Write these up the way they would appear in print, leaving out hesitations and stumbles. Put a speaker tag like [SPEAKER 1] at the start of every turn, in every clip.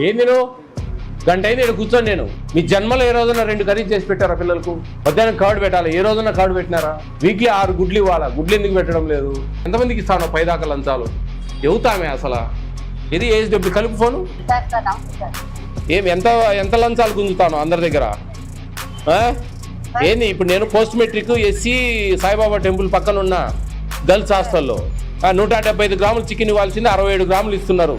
[SPEAKER 1] ఏంది నువ్వు గంట అయింది ఇక్కడ కూర్చొని నేను మీ జన్మలో ఏ రోజున 2 కర్రీస్ చేసి పెట్టారా పిల్లలకు? మధ్యాహ్నం కర్డ్ పెట్టాలి, ఏ రోజున కర్డ్ పెట్టినారా? వీక్లీ 6 గుడ్లు ఇవ్వాలా, గుడ్లు ఎందుకు పెట్టడం లేదు? ఎంతమందికి ఇస్తాను పైదాకా లంచాలు? చెబుతామే అసలు ఇది ఏజ్ డబ్బులు కలుపు ఫోను ఏమి ఎంత లంచాలు గుంజుతాను అందరి దగ్గర? ఏంది ఇప్పుడు నేను post matric SC Saibaba temple పక్కన ఉన్న గర్ల్స్ హాస్టల్లో 175 గ్రాములు చికెన్ ఇవ్వాల్సింది 67 గ్రాములు ఇస్తున్నారు.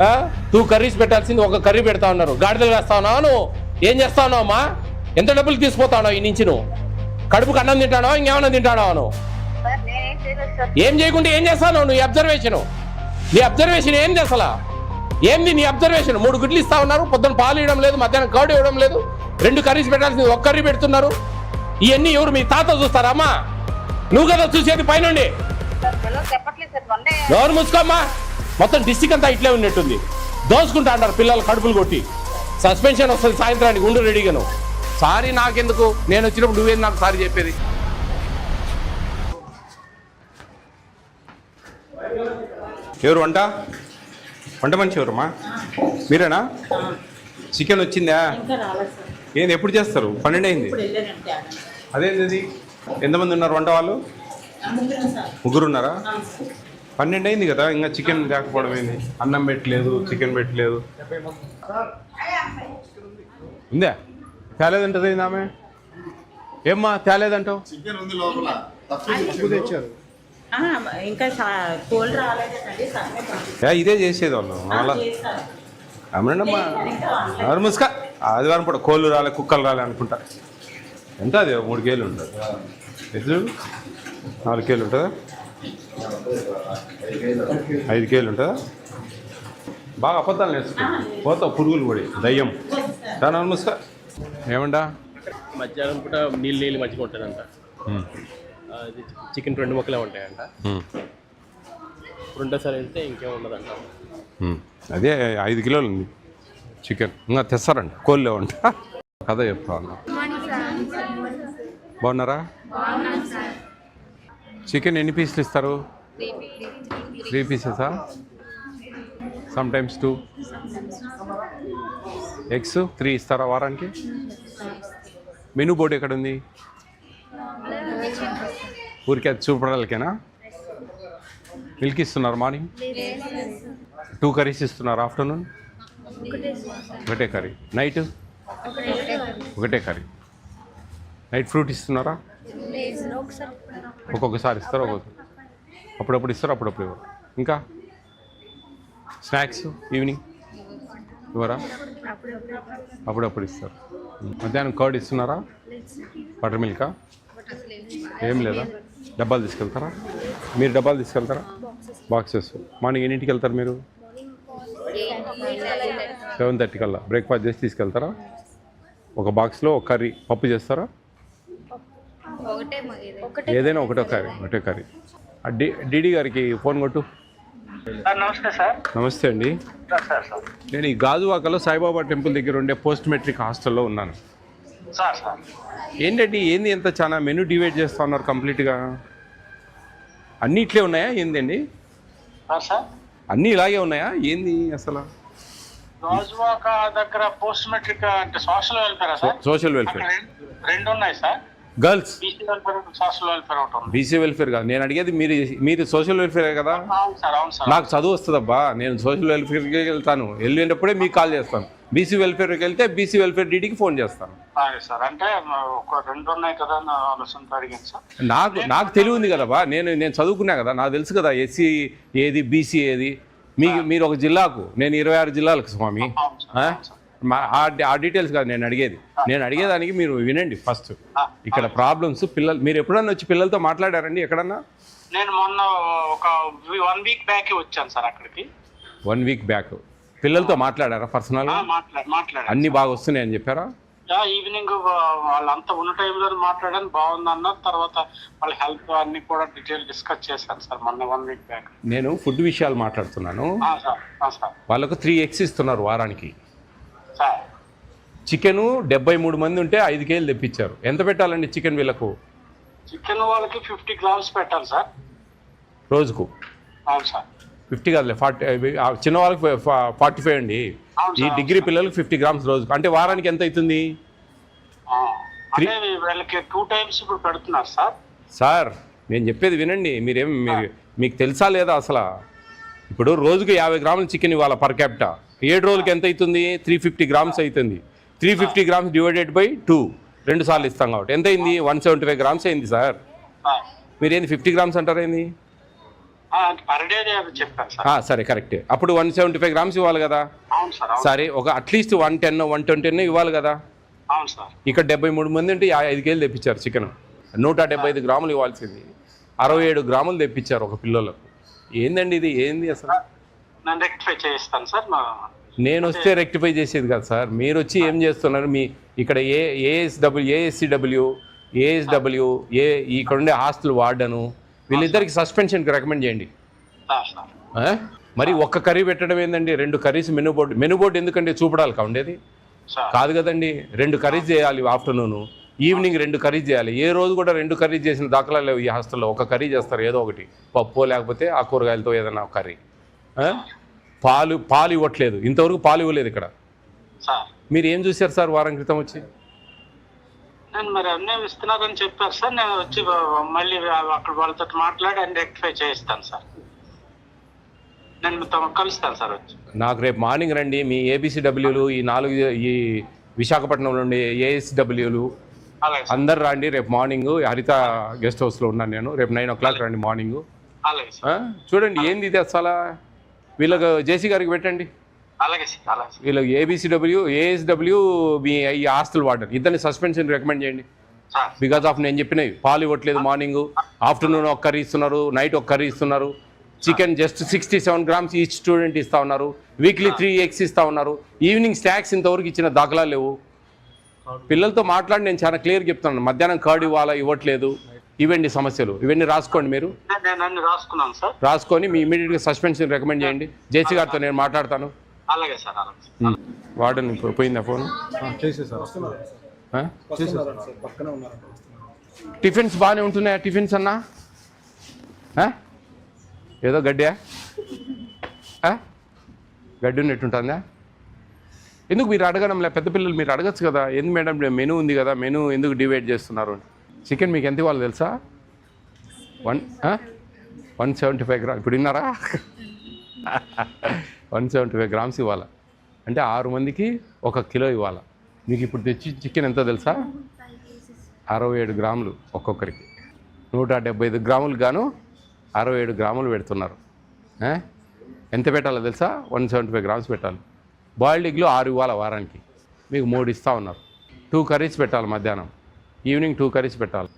[SPEAKER 1] 2 కర్రీస్ పెట్టాల్సింది 1 కర్రీ పెడతా ఉన్నారు. గాడిదలు వేస్తా ఉన్నావు నువ్వు? ఏం చేస్తా ఉన్నావు అమ్మా? ఎంత డబ్బులు తీసుకుపోతా ఉన్నావు ఈ నుంచి? నువ్వు కడుపుకు అన్నం తింటానో ఇంకేమన్నా తింటానో? నువ్వు ఏం చేయకుండా ఏం చేస్తావు నువ్వు? నీ అబ్జర్వేషన్ ఏంది అసలు? ఏంది నీ అబ్జర్వేషన్? 3 గుడ్లు ఇస్తా ఉన్నారు, పొద్దున్న పాలు ఇవ్వడం లేదు, మధ్యాహ్నం కర్డ్ ఇవ్వడం లేదు, 2 కర్రీస్ పెట్టాల్సింది 1 కర్రీ పెడుతున్నారు. ఇవన్నీ ఎవరు మీ తాత చూస్తారా అమ్మా? నువ్వు కదా చూసేది పైనుండి. ఎవరు ముసుకోమ్మా? మొత్తం డిస్టిక్ అంతా ఇట్లే ఉన్నట్టుంది. దోసుకుంటా అంటారు పిల్లలు కడుపులు కొట్టి. సస్పెన్షన్ వస్తుంది సాయంత్రానికి, ఉండు రెడీగాను. సారీ నాకెందుకు? నేను వచ్చినప్పుడు నువ్వేది నాకు సారీ చెప్పేది? ఎవరు వంట మనిషి ఎవరమ్మా? మీరేనా? చికెన్ వచ్చిందా? ఏంది ఎప్పుడు చేస్తారు? 12 అయింది. అదేంది? ఎంతమంది ఉన్నారు వంట వాళ్ళు? 3 ఉన్నారా? 12 అయింది కదా, ఇంకా చికెన్ లేకపోవడం ఏంది? అన్నం పెట్టలేదు, చికెన్ పెట్టలేదు. ఉందా? తేలేదంటది ఆమె. ఏమ్మా తేలేదంటావు? ఇదే చేసేది వాళ్ళు అమ్మా. ఎవరు ముసుక ఆదివారం పూట కోళ్ళు రాలే, కుక్కలు రాలే అనుకుంటా. ఎంత అది? 3 కేలు ఉంటుంది. ఎదురు 4 కేలు ఉంటుందా? 5 కేలు ఉంటుందా? బాగా అబద్ధాలు నేర్చుకో, పోతావు పురుగులు పడి దయ్యం. దాని ముసుక ఏమంటా?
[SPEAKER 2] మధ్యాహ్నం పూట నీళ్ళు మంచిగా ఉంటుందంట. చికెన్ 2 ముక్కలే ఉంటాయంట. రెండోసారి వెళ్తే ఇంకేం ఉండదంట.
[SPEAKER 1] అదే 5 కిలోలు ఉంది చికెన్. ఇంకా తెస్తారండి, కోళ్ళు లేవంట. కథ చెప్తా ఉన్నా. బాగున్నారా? చికెన్ ఎన్ని పీసులు ఇస్తారు? 3 పీసెసా? Some times 2. ఎగ్స్ 3 ఇస్తారా వారానికి? మెనూ బోర్డు ఎక్కడ ఉంది? ఊరికే అది చూపడాలకేనా? మిల్క్ ఇస్తున్నారు మార్నింగ్? 2 కర్రీస్ ఇస్తున్నారు ఆఫ్టర్నూన్? ఒకటే కర్రీ. నైట్ ఒకటే కర్రీ. నైట్ ఫ్రూట్ ఇస్తున్నారా? ఒక్కొక్కసారి ఇస్తారు, అప్పుడప్పుడు ఇస్తారు, అప్పుడప్పుడు ఇవ్వరు. ఇంకా స్నాక్స్ ఈవినింగ్ ఇవ్వరా? అప్పుడప్పుడు ఇస్తారు. మధ్యాహ్నం కర్డ్ ఇస్తున్నారా? బటర్ మిల్కా? ఏం లేదా? డబ్బాలు తీసుకెళ్తారా? మీరు డబ్బాలు తీసుకెళ్తారా? బాక్సెస్. మార్నింగ్ ఎన్నింటికి వెళ్తారు మీరు? 7:30 కల్లా బ్రేక్ఫాస్ట్ చేసి తీసుకెళ్తారా? ఒక బాక్స్లో 1 కర్రీ పప్పు చేస్తారా? ఏదైనా ఒకటే కర్రీ. డిడి గారికి ఫోన్ కొట్టు.
[SPEAKER 3] నమస్తే సార్.
[SPEAKER 1] నమస్తే అండి. నేను ఈ గాజువాకలో సాయిబాబా టెంపుల్ దగ్గర ఉండే పోస్ట్ మెట్రిక్ హాస్టల్లో ఉన్నాను. ఏంటండి ఏంది ఎంత చాలా మెనూ డివైడ్ చేస్తా ఉన్నారు కంప్లీట్గా? అన్నీ ఇట్లే ఉన్నాయా ఏందండి? అన్నీ ఇలాగే ఉన్నాయా ఏంది అసలు?
[SPEAKER 3] గాజువాక దగ్గర పోస్ట్ మెట్రిక్ అంటే social welfare sir?
[SPEAKER 1] Social welfare
[SPEAKER 3] 2 ఉన్నాయి sir.
[SPEAKER 1] Girls
[SPEAKER 3] BC welfare, social welfare ఒకటి ఉంది.
[SPEAKER 1] బీసీ వెల్ఫేర్ కాదు నేను అడిగేది. మీరు సోషల్ వెల్ఫేరే కదా?
[SPEAKER 3] అవును సార్.
[SPEAKER 1] నాకు చదువు వస్తుందబ్బా, నేను సోషల్ వెల్ఫేర్కి వెళ్తాను, వెళ్ళేటప్పుడే మీకు కాల్ చేస్తాను. బీసీ వెల్ఫేర్కి వెళ్తే బీసీ వెల్ఫేర్ డీడీకి ఫోన్ చేస్తాను.
[SPEAKER 3] సార్ అంటే ఒక 2 ఉన్నాయి కదా నా ఆలోచనతో అడిగాను సార్.
[SPEAKER 1] నాకు తెలివి ఉంది కదబ్బా, నేను చదువుకున్నా కదా, నాకు తెలుసు కదా ఎస్సీ ఏది బీసీ ఏది. మీరు ఒక జిల్లాకు, నేను 26 జిల్లాలకు స్వామి. ఆ డీటెయిల్స్ కాదు నేను అడిగేది. నేను అడిగేదానికి మీరు వినండి ఫస్ట్. ఇక్కడ ప్రాబ్లమ్స్ పిల్లలు, మీరు ఎప్పుడన్నా వచ్చి పిల్లలతో మాట్లాడారండి ఎక్కడన్నా?
[SPEAKER 3] నేను మొన్న ఒక 1 వీక్ బ్యాక్ వచ్చాను సార్ అక్కడికి.
[SPEAKER 1] 1 వీక్ బ్యాక్ పిల్లలతో మాట్లాడారా పర్సనల్గా?
[SPEAKER 3] మాట్లాడారు.
[SPEAKER 1] అన్ని బాగా వస్తున్నాయని చెప్పారా?
[SPEAKER 3] ఈవినింగ్ వాళ్ళంతా ఉన్న టైంలో మాట్లాడాను, బాగుంది అన్నారు. తర్వాత వాళ్ళ హెల్త్ అన్ని కూడా డీటెయిల్ డిస్కస్ చేశాను సార్ మొన్న 1 వీక్ బ్యాక్.
[SPEAKER 1] నేను ఫుడ్ విషయాలు మాట్లాడుతున్నాను.
[SPEAKER 3] సార్
[SPEAKER 1] వాళ్ళకు 3 ఎగ్స్ ఇస్తున్నారు వారానికి.
[SPEAKER 3] సార్
[SPEAKER 1] చికెను 73 మంది ఉంటే 5 కేజీలు తెప్పించారు. ఎంత పెట్టాలండి చికెన్ వీళ్ళకు?
[SPEAKER 3] చికెన్ వాళ్ళకి 50 గ్రామ్స్ పెట్టాలి సార్
[SPEAKER 1] రోజుకు.
[SPEAKER 3] అవును సార్.
[SPEAKER 1] 50 కాదులే 40, చిన్న వాళ్ళకి 45 అండి.
[SPEAKER 3] అవును
[SPEAKER 1] ఈ
[SPEAKER 3] సార్.
[SPEAKER 1] డిగ్రీ పిల్లలకి 50 గ్రామ్స్ రోజుకు, అంటే వారానికి ఎంత అవుతుంది?
[SPEAKER 3] అంటే వీళ్ళకి 2 times ఇప్పుడు పెడుతున్నారు సార్.
[SPEAKER 1] సార్ నేను చెప్పేది వినండి, మీకు తెలుసా లేదా అసలు? ఇప్పుడు రోజుకి 50 గ్రాముల చికెన్ ఇవ్వాలి పర్ క్యాపిటా. 7 రోజులకి ఎంత అవుతుంది? 350 గ్రామ్స్ అవుతుంది. 350 గ్రామ్స్ డివైడెడ్ బై 2, 2 సార్లు ఇస్తాం కాబట్టి ఎంత అయింది? 175 గ్రామ్స్ అయింది సార్. మీరేంది 50 గ్రామ్స్ అంటారు ఏంది?
[SPEAKER 3] పర్ డే చెప్పారు సార్.
[SPEAKER 1] సరే కరెక్టే. అప్పుడు 175 గ్రామ్స్ ఇవ్వాలి కదా.
[SPEAKER 3] అవును సార్.
[SPEAKER 1] సరే ఒక అట్లీస్ట్ 110, 120 ఇవ్వాలి కదా.
[SPEAKER 3] అవును సార్.
[SPEAKER 1] ఇక్కడ 73 మంది ఉంటే 5 కేజీలు తెప్పించారు చికెన్. 175 గ్రాములు ఇవ్వాల్సింది 67 గ్రాములు తెప్పించారు ఒక పిల్లలకు. ఏందండి ఇది? ఏంది అసలు?
[SPEAKER 3] నేను రెక్టిఫై చేయిస్తాను సార్.
[SPEAKER 1] నేను వస్తే రెక్టిఫై చేసేది కాదు సార్. మీరు వచ్చి ఏం చేస్తున్నారు? మీ ఇక్కడ ఏఎస్సిడబ్ల్యూ ఇక్కడ ఉండే హాస్టల్ వార్డను వీళ్ళిద్దరికి సస్పెన్షన్కి రికమెండ్ చేయండి. మరి ఒక్క కర్రీ పెట్టడం ఏందండి? 2 కర్రీస్ మెనూ బోర్డు ఎందుకండి? చూపడాలి ఉండేది కాదు కదండి. 2 కర్రీస్ చేయాలి ఆఫ్టర్నూను, ఈవినింగ్ 2 కర్రీస్ చేయాలి. ఏ రోజు కూడా 2 కర్రీస్ చేసిన దాఖలా లేవు ఈ హాస్టల్లో. ఒక కర్రీ చేస్తారు, ఏదో ఒకటి పప్పు లేకపోతే ఆ కూరగాయలతో ఏదైనా కర్రీ. పాలు ఇవ్వట్లేదు, ఇంతవరకు పాలు ఇవ్వలేదు ఇక్కడ. మీరు ఏం చూశారు సార్ వారం క్రితం వచ్చి?
[SPEAKER 3] నేను మరి అన్నీ ఇస్తున్నారని చెప్పారు సార్. నేను వచ్చి మళ్ళీ అక్కడ వాళ్ళతో మాట్లాడి అన్ని రెక్టిఫై చేయిస్తాను సార్. నేను కలుస్తాను సార్ వచ్చి. నాకు
[SPEAKER 1] రేపు మార్నింగ్ రండి. మీ ఏబిసిడబ్ల్యూలు ఈ విశాఖపట్నంలో ఉండే ఏఎస్డబ్ల్యూలు అందరు రండి రేపు మార్నింగ్. హరిత గెస్ట్ హౌస్లో ఉన్నాను నేను. రేపు 9 o'clock రండి మార్నింగ్. చూడండి ఏంది ఇది అసలు. వీళ్ళకి జేసీ గారికి పెట్టండి. వీళ్ళకి ఏఎస్డబ్ల్యూ మీ ఈ హాస్టల్ వార్డెన్ ఇద్దరిని సస్పెన్షన్ రికమెండ్ చేయండి. బికాస్ ఆఫ్ నేను చెప్పినవి పాలు ఇవ్వట్లేదు, మార్నింగ్ ఆఫ్టర్నూన్ 1 కర్రీ ఇస్తున్నారు, నైట్ 1 కర్రీ ఇస్తున్నారు. Chicken just 67 grams each student ఇస్తా ఉన్నారు. వీక్లీ 3 eggs ఇస్తా ఉన్నారు. ఈవినింగ్ స్నాక్స్ ఇంతవరకు ఇచ్చిన దాఖలాలు లేవు. పిల్లలతో మాట్లాడి నేను చాలా క్లియర్ చెప్తున్నాను. మధ్యాహ్నం కర్డ్ ఇవ్వట్లేదు. ఇవన్నీ సమస్యలు, ఇవన్నీ రాసుకోండి. మీరు రాసుకొని మీ ఇమీడియట్గా సస్పెన్షన్ రికమెండ్ చేయండి. జేసీ గారితో నేను మాట్లాడతాను. వార్డెన్ పోయిందా ఫోన్? టిఫిన్స్ బాగానే ఉంటున్నాయా? టిఫిన్స్ అన్నా ఏదో గడ్డా గడ్డి ఉన్నట్టుంటుందా? ఎందుకు మీరు అడగడంలే? పెద్ద పిల్లలు మీరు అడగచ్చు కదా. ఎందుకు మేడం మెనూ ఉంది కదా, మెనూ ఎందుకు డివైడ్ చేస్తున్నారు? చికెన్ మీకు ఎంత ఇవ్వాలి తెలుసా? 175 గ్రామ్స్. ఇప్పుడు విన్నారా? 175 గ్రామ్స్ ఇవ్వాలి అంటే 6 మందికి 1 కిలో ఇవ్వాలి. మీకు ఇప్పుడు తెచ్చి చికెన్ ఎంత తెలుసా? 67 గ్రాములు ఒక్కొక్కరికి. 175 గ్రాములు గాను 67 గ్రాములు పెడుతున్నారు. ఎంత పెట్టాలో తెలుసా? 175 గ్రామ్స్ పెట్టాలి. బాయిల్డ్ ఎగ్లు 6 ఇవ్వాలి వారానికి. మీకు 3 ఇస్తూ ఉన్నారు. 2 కర్రీస్ పెట్టాలి మధ్యాహ్నం, ఈవినింగ్ 2 కర్రీస్ పెట్టాలి.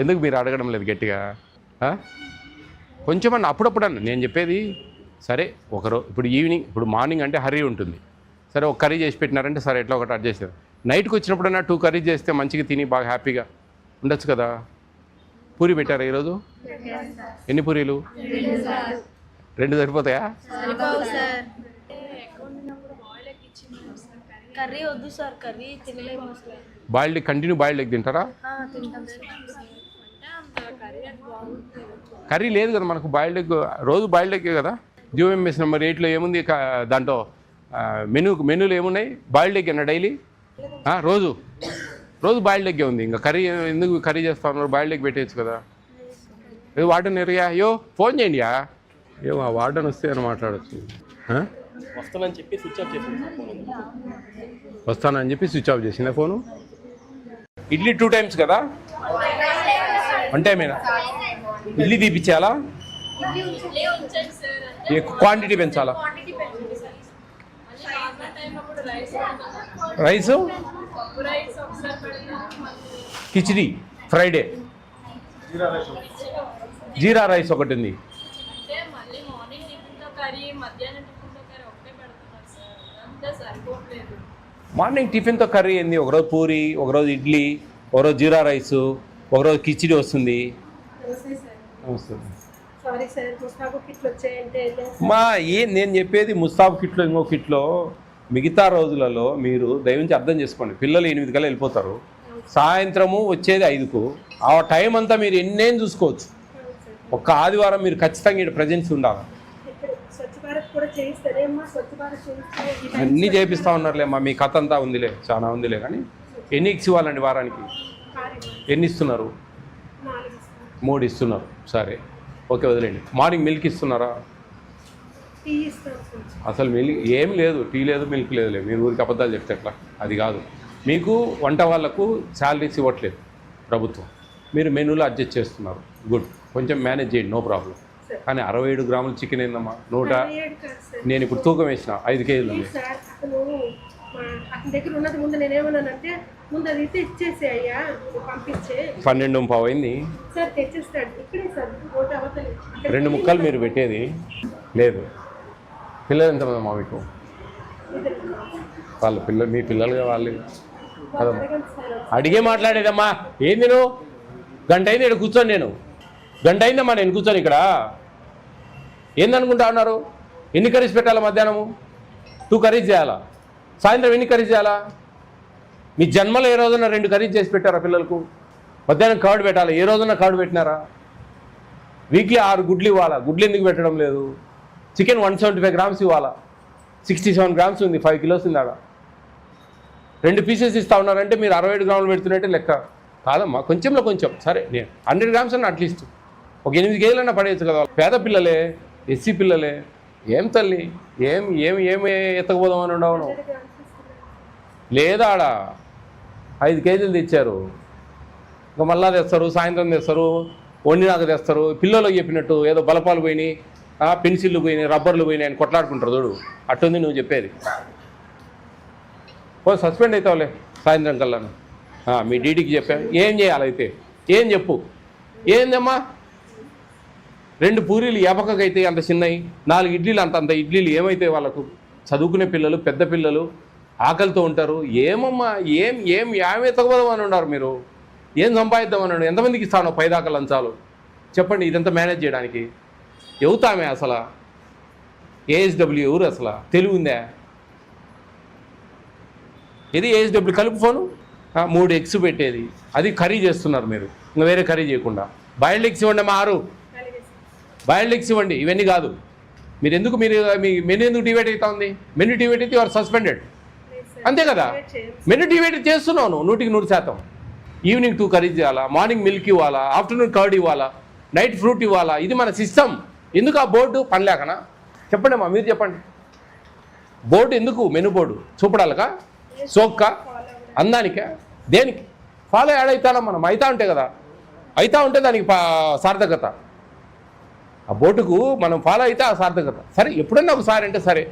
[SPEAKER 1] ఎందుకు మీరు అడగడం లేదు గట్టిగా? కొంచెమన్నా అప్పుడప్పుడు అన్న నేను చెప్పేది. సరే ఇప్పుడు ఈవినింగ్, ఇప్పుడు మార్నింగ్ అంటే హర్రీ ఉంటుంది. సరే 1 కర్రీ చేసి పెట్టినారంటే సరే ఎట్లా ఒకటి అడ్జస్ట్ చేస్తారు. నైట్కి వచ్చినప్పుడన్నా 2 కర్రీస్ చేస్తే మంచిగా తిని బాగా హ్యాపీగా ఉండొచ్చు కదా. పూరి పెట్టారా ఈరోజు? ఎన్ని పూరీలు? 2 సరిపోతాయా? బాయిల్డ్ కంటిన్యూ బాయిల్డ్ ఎగ్ తింటారా? కర్రీ లేదు కదా మనకు. బాయిల్డ్ ఎగ్ రోజు బాయిల్డ్ ఎగ్ కదా. జియోఎంఎస్ నెంబర్ 8లో ఏముంది దాంట్లో మెనూలో ఏమున్నాయి? బాయిల్డ్ ఎగ్ అన్న డైలీ రోజు బాయిల్డ్ ఎగ్గే ఉంది. ఇంకా కర్రీ ఎందుకు కర్రీ చేస్తా ఉన్నారు? బాయిల్డ్ ఎగ్ పెట్టేయచ్చు కదా. ఏదో వార్డెన్ ఎరియా అయ్యో ఫోన్ చేయండి. ఏమో ఆ వార్డెన్ వస్తే అని మాట్లాడచ్చు.
[SPEAKER 2] వస్తానని చెప్పి స్విచ్ ఆఫ్
[SPEAKER 1] చేసిందా ఫోను? ఇడ్లీ 2 times కదా? 1 టైమేనా? ఇడ్లీ తీపిచ్చేయాలా? క్వాంటిటీ పెంచాలా? Rice khichdi Friday, jeera rice ఒకటి ఉంది. మార్నింగ్ టిఫిన్తో కర్రీ ఏంది? ఒకరోజు పూరి, ఒకరోజు ఇడ్లీ, ఒకరోజు జీరా రైసు, ఒకరోజు కిచిడి వస్తుంది. నేను చెప్పేది ముస్తాబ్ కిట్లో ఇంకో కిట్లో. మిగతా రోజులలో మీరు దయవుంచి అర్థం చేసుకోండి. పిల్లలు 8 కల్లా వెళ్ళిపోతారు. సాయంత్రము వచ్చేది 5కు. ఆ టైం అంతా మీరు ఎన్నేం చూసుకోవచ్చు. ఒక్క ఆదివారం మీరు ఖచ్చితంగా ఇక్కడ ప్రజెన్స్ ఉండాలి. అన్నీ చేపిస్తూ ఉన్నారులేమ్మా, మీ కథ అంతా ఉందిలే, చాలా ఉందిలే. కానీ ఎన్ని ఎగ్స్ ఇవ్వాలండి వారానికి? ఎన్ని ఇస్తున్నారు? 3 ఇస్తున్నారు. సరే ఓకే, వదిలేండి. మార్నింగ్ మిల్క్ ఇస్తున్నారా? అసలు మిల్క్ ఏం లేదు, టీ లేదు, మిల్క్ లేదులే. మీరు ఊరికి అబద్ధాలు చెప్తే ఎట్లా? అది కాదు. మీకు వంట వాళ్ళకు శాలరీస్ ఇవ్వట్లేదు ప్రభుత్వం, మీరు మెనూలో అడ్జస్ట్ చేస్తున్నారు. గుడ్, కొంచెం మేనేజ్ చేయండి, నో ప్రాబ్లం. కానీ 67 గ్రాముల చికెన్ ఏందమ్మా? నేను ఇప్పుడు తూకం వేసిన 5 కేజీలు ఉంది.
[SPEAKER 4] దగ్గర ఉన్నది ముందు నేనేమన్నానంటే ముందు అది ఇచ్చేసి అయ్యా పంపించే
[SPEAKER 1] 12:15 అయింది.
[SPEAKER 4] సార్ తెచ్చిస్తాడు ఇక్కడే సార్,
[SPEAKER 1] 2 ముక్కలు మీరు పెట్టేది లేదు. పిల్లలు ఎంతమంది అమ్మా మీకు? వాళ్ళ పిల్లలు మీ పిల్లలుగా వాళ్ళు కదమ్మా. అడిగే మాట్లాడేదమ్మా. ఏంది నువ్వు? గంట అయింది ఇక్కడ కూర్చొని, నేను గంట అయిందమ్మా నేను కూర్చొని ఇక్కడ. ఏందనుకుంటా ఉన్నారు? ఎన్ని కర్రీస్ పెట్టాలా? మధ్యాహ్నము 2 కర్రీస్ చేయాలా? సాయంత్రం ఎన్ని కర్రీస్ చేయాలా? మీ జన్మలో ఏ రోజున 2 కర్రీస్ చేసి పెట్టారా పిల్లలకు? మధ్యాహ్నం కర్డ్ పెట్టాలి, ఏ రోజున కర్డ్ పెట్టినారా? వీక్లీ 6 గుడ్లు ఇవ్వాలా? గుడ్లు ఎందుకు పెట్టడం లేదు? చికెన్ 175 గ్రామ్స్ ఇవ్వాలా? 67 గ్రామ్స్ ఉంది, 5 కిలోస్ ఉంది ఆడ. 2 పీసెస్ ఇస్తా ఉన్నారంటే మీరు 67 గ్రాములు పెడుతున్నట్టే లెక్క కాదమ్మా. కొంచెంలో కొంచెం సరే, నేను 100 గ్రామ్స్ అన్న అట్లీస్ట్ ఒక 8 కేజీలన్నా పడేయచ్చు కదా. పేద పిల్లలే, ఎస్సీ పిల్లలే. ఏం తల్లి, ఏమి ఎత్తకపోదామని ఉండవు. లేదా ఆడ 5 కేజీలు తెచ్చారు, ఇంకా మళ్ళా తెస్తారు, సాయంత్రం తెస్తారు, వండినాక తెస్తారు. పిల్లలకు చెప్పినట్టు ఏదో బలపాలు పోయినాయి, పెన్సిళ్ళు పోయినాయి, రబ్బర్లు పోయినాయి అని కొట్లాడుకుంటారు చూడు, అట్టుంది నువ్వు చెప్పేది. సస్పెండ్ అవుతావులే సాయంత్రం కల్లా. మీ డీడీకి చెప్పా ఏం చేయాలైతే ఏం చెప్పు. ఏందమ్మా 2 పూరీలు ఎపకకైతే అంత చిన్నవి, 4 ఇడ్లీలు అంత ఇడ్లీలు ఏమైతే వాళ్ళకు? చదువుకునే పిల్లలు, పెద్ద పిల్లలు ఆకలితో ఉంటారు. ఏమమ్మా ఏమి ఎత్తకపోదామని ఉన్నారు మీరు? ఏం సంపాదిద్దామని ఉన్నారు? ఎంతమందికి ఇస్తాను 10 దాకా లంచాలు? చెప్పండి, ఇదంతా మేనేజ్ చేయడానికి ఎవతామే? అసలు ఏఎస్డబ్ల్యూ ఎవరు? అసలు తెలివి ఉందా? ఇది ఏఎస్డబ్ల్యూ కలుపు ఫోను. 3 ఎగ్స్ పెట్టేది, అది కర్రీ చేస్తున్నారు మీరు, ఇంకా వేరే కర్రీ చేయకుండా. బాయిల్డ్ ఎగ్స్ ఇవ్వండి అమ్మా, 6 బాయిల్డ్ ఎగ్స్ ఇవ్వండి. ఇవన్నీ కాదు. మీరు ఎందుకు మీ మెనూ ఎందుకు డివైడ్ అవుతా ఉంది? మెనూ డివైడ్ అయితే యువర్ సస్పెండెడ్, అంతే కదా. మెనూ డివైడ్ చేస్తున్నావు 100%. ఈవినింగ్ 2 కర్రీస్ చేయాలా, మార్నింగ్ మిల్క్ ఇవ్వాలా, ఆఫ్టర్నూన్ కర్డ్ ఇవ్వాలా, నైట్ ఫ్రూట్ ఇవ్వాలా. ఇది మన సిస్టమ్. ఎందుకు ఆ బోర్డు పని లేకనా? చెప్పండి అమ్మా, మీరు చెప్పండి. బోర్డు ఎందుకు? మెనూ బోర్డు చూపడాలకా? సోక్క అందానికా? దేనికి? ఫాలో యాడ్ అవుతానా మనం? అవుతా ఉంటే కదా, అవుతా ఉంటే దానికి సార్థకత. ఆ బోర్డుకు మనం ఫాలో అయితే ఆ సార్థకత. సరే ఎప్పుడన్నా ఒకసారి అంటే సరే,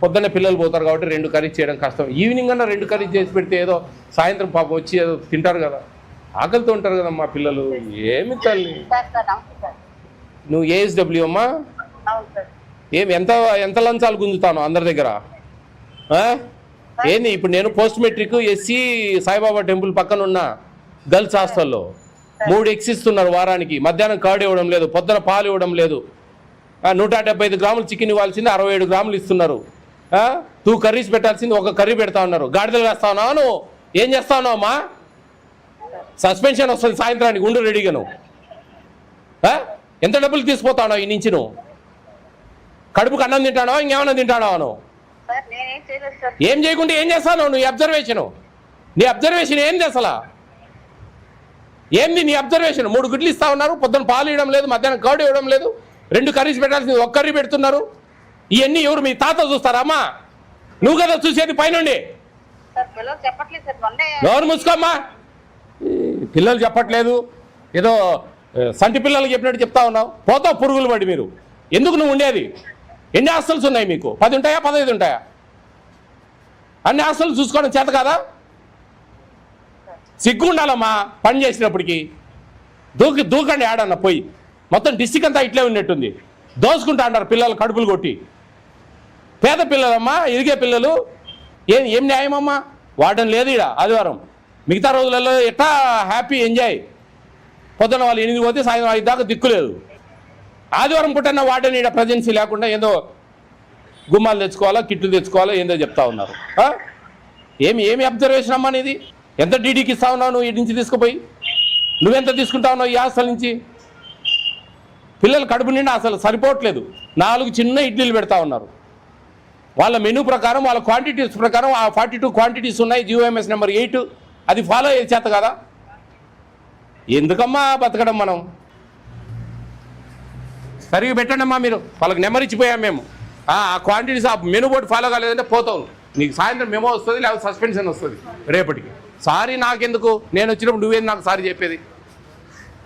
[SPEAKER 1] పొద్దున్న పిల్లలు పోతారు కాబట్టి 2 కర్రీస్ చేయడం కష్టం. ఈవినింగ్ అన్నా 2 కర్రీస్ చేసి పెడితే ఏదో సాయంత్రం పాపం వచ్చి ఏదో తింటారు కదా, ఆకలితో ఉంటారు కదమ్మా పిల్లలు. ఏమి తల్లి నువ్వు ఏఎస్డబ్ల్యూ అమ్మా? ఎంత లంచాలు గుంజుతాను అందరి దగ్గర? ఏంది ఇప్పుడు? నేను post matric SC Saibaba temple పక్కన ఉన్న గర్ల్స్ హాస్టల్లో 3 ఎగ్స్ ఇస్తున్నారు వారానికి. మధ్యాహ్నం కర్డ్ ఇవ్వడం లేదు, పొద్దున పాలు ఇవ్వడం లేదు. 175 గ్రాములు చికెన్ ఇవ్వాల్సింది 67 గ్రాములు ఇస్తున్నారు. 2 కర్రీస్ పెట్టాల్సింది 1 కర్రీ పెడతా ఉన్నారు. గాడిదలు వేస్తా ఉన్నావు నువ్వు? ఏం చేస్తా ఉన్నావు అమ్మా? సస్పెన్షన్ వస్తుంది సాయంత్రానికి, ఉండు రెడీగా. నువ్వు ఎంత డబ్బులు తీసుకుపోతా ఉన్నావు ఈ నుంచి? నువ్వు కడుపుకు అన్నం తింటానో ఇంకేమన్నా తింటానో? నువ్వు ఏం చేయకుండా ఏం చేస్తావు? నీ అబ్జర్వేషన్ ఏంది అసలు? ఏంది నీ అబ్జర్వేషన్? 3 గుడ్లు ఇస్తా ఉన్నారు, పొద్దున్న పాలు ఇవ్వడం లేదు, మధ్యాహ్నం కర్డ్ ఇవ్వడం లేదు, 2 కర్రీస్ పెట్టాల్సింది 1 కర్రీ పెడుతున్నారు. ఇవన్నీ ఎవరు? మీ తాత చూస్తారా అమ్మా? నువ్వు కదా చూసేది పైనుండి. ఎవరు మూసుకోమ్మా? పిల్లలు చెప్పట్లేదు, ఏదో సంటి పిల్లలకి చెప్పినట్టు చెప్తా ఉన్నావు. పోతావు పురుగులు పడి. మీరు ఎందుకు నువ్వు ఉండేది? ఎన్ని హాస్టల్స్ ఉన్నాయి మీకు? 10 ఉంటాయా 15 ఉంటాయా? అన్ని హాస్టల్స్ చూసుకోవడం చేత కాదా? సిగ్గు ఉండాలమ్మా పని చేసినప్పటికీ. దూకండి ఆడన్న పోయి. మొత్తం డిస్టిక్ అంతా ఇట్లే ఉన్నట్టుంది. దోసుకుంటా అంటారు పిల్లలు కడుపులు కొట్టి. పేద పిల్లలమ్మా, ఎదిగే పిల్లలు. ఏం న్యాయమమ్మా? వాడడం లేదు ఇక్కడ ఆదివారం. మిగతా రోజులలో ఎట్లా హ్యాపీ ఎంజాయ్. పొద్దున వాళ్ళు 8 పోతే సాయంత్రం 5 దాకా దిక్కులేదు. ఆదివారం పుట్టిన వాడని ఇక్కడ ప్రజెన్సీ లేకుండా ఏదో గుమ్మాలు తెచ్చుకోవాలా, కిట్లు తెచ్చుకోవాలా, ఏందో చెప్తా ఉన్నారు. ఏమి అబ్జర్వేషన్ అమ్మా ఇది? ఎంత డీడీకి ఇస్తా ఉన్నావు నువ్వు? ఈ నుంచి తీసుకుపోయి నువ్వెంత తీసుకుంటా ఉన్నావు ఈ హాస్టల్ నుంచి? పిల్లలు కడుపు నిండా అసలు సరిపోవట్లేదు. 4 చిన్న ఇడ్లీలు పెడతా ఉన్నారు. వాళ్ళ మెనూ ప్రకారం వాళ్ళ క్వాంటిటీస్ ప్రకారం ఆ 42 క్వాంటిటీస్ ఉన్నాయి, GOMS నెంబర్ 8 అది ఫాలో అయ్యే చేత కదా. ఎందుకమ్మా బతకడం మనం? సరిగ్గా పెట్టండి అమ్మా మీరు. వాళ్ళకి నెంబర్ ఇచ్చిపోయాం మేము. ఆ క్వాంటిటీస్ ఆ మెనూ బోర్డు ఫాలో కాలేదంటే పోతావు. నీకు సాయంత్రం మెమో వస్తుంది, లేకపోతే సస్పెన్షన్ వస్తుంది రేపటికి. సారీ నాకెందుకు? నేను వచ్చినప్పుడు నువ్వేది నాకు సారీ చెప్పేది?